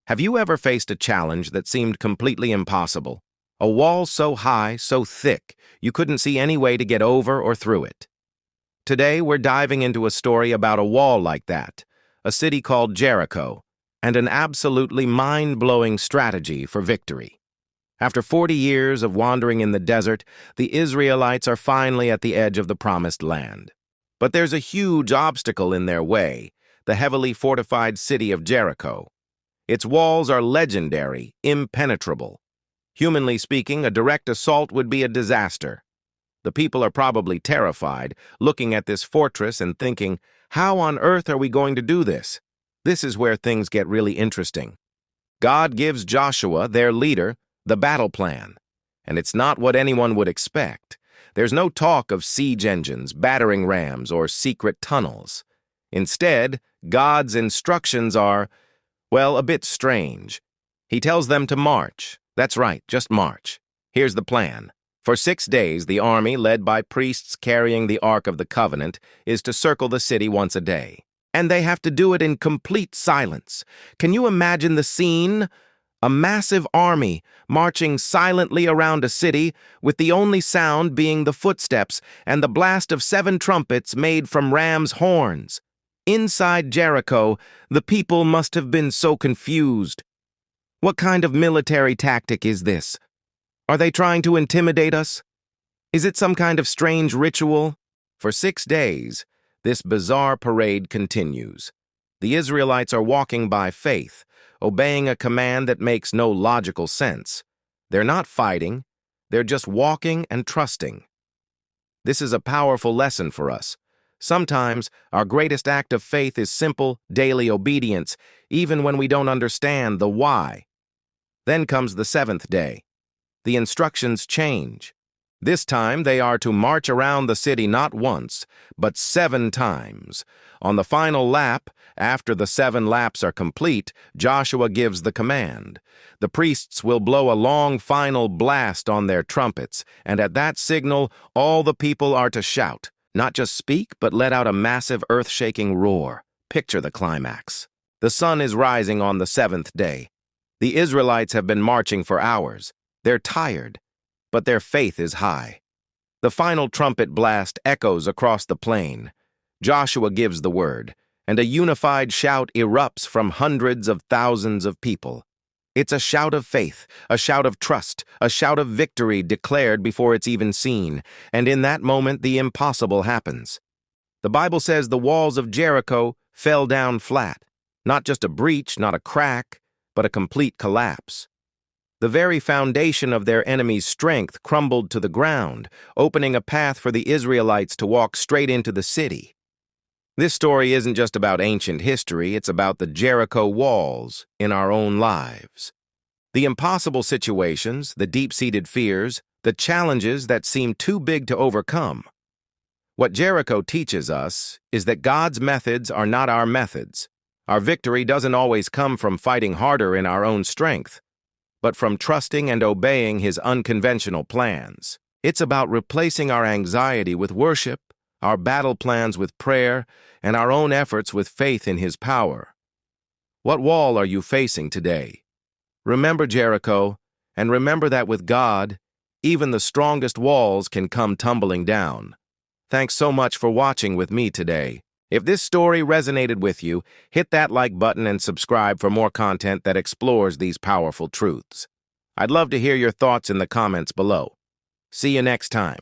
Have you ever faced a challenge that seemed completely impossible? A wall so high, so thick, you couldn't see any way to get over or through it. Today, we're diving into a story about a wall like that, a city called Jericho, and an absolutely mind-blowing strategy for victory. After 40 years of wandering in the desert, the Israelites are finally at the edge of the Promised Land. But there's a huge obstacle in their way, the heavily fortified city of Jericho. Its walls are legendary, impenetrable. Humanly speaking, a direct assault would be a disaster. The people are probably terrified, looking at this fortress and thinking, how on earth are we going to do this? This is where things get really interesting. God gives Joshua, their leader, the battle plan. And it's not what anyone would expect. There's no talk of siege engines, battering rams, or secret tunnels. Instead, God's instructions are, well, a bit strange. He tells them to march. That's right, just march. Here's the plan. For 6 days, the army, led by priests carrying the Ark of the Covenant, is to circle the city once a day. And they have to do it in complete silence. Can you imagine the scene? A massive army marching silently around a city, with the only sound being the footsteps and the blast of 7 trumpets made from ram's horns. Inside Jericho, the people must have been so confused. What kind of military tactic is this? Are they trying to intimidate us? Is it some kind of strange ritual? For 6 days, this bizarre parade continues. The Israelites are walking by faith, obeying a command that makes no logical sense. They're not fighting, they're just walking and trusting. This is a powerful lesson for us. Sometimes, our greatest act of faith is simple, daily obedience, even when we don't understand the why. Then comes the 7th day. The instructions change. This time, they are to march around the city not once, but 7 times. On the final lap, after the 7 laps are complete, Joshua gives the command. The priests will blow a long final blast on their trumpets, and at that signal, all the people are to shout. Not just speak, but let out a massive earth-shaking roar. Picture the climax. The sun is rising on the 7th day. The Israelites have been marching for hours. They're tired, but their faith is high. The final trumpet blast echoes across the plain. Joshua gives the word, and a unified shout erupts from hundreds of thousands of people. It's a shout of faith, a shout of trust, a shout of victory declared before it's even seen, and in that moment the impossible happens. The Bible says the walls of Jericho fell down flat. Not just a breach, not a crack, but a complete collapse. The very foundation of their enemy's strength crumbled to the ground, opening a path for the Israelites to walk straight into the city. This story isn't just about ancient history, it's about the Jericho walls in our own lives. The impossible situations, the deep-seated fears, the challenges that seem too big to overcome. What Jericho teaches us is that God's methods are not our methods. Our victory doesn't always come from fighting harder in our own strength, but from trusting and obeying His unconventional plans. It's about replacing our anxiety with worship, our battle plans with prayer, and our own efforts with faith in His power. What wall are you facing today? Remember Jericho, and remember that with God, even the strongest walls can come tumbling down. Thanks so much for watching with me today. If this story resonated with you, hit that like button and subscribe for more content that explores these powerful truths. I'd love to hear your thoughts in the comments below. See you next time.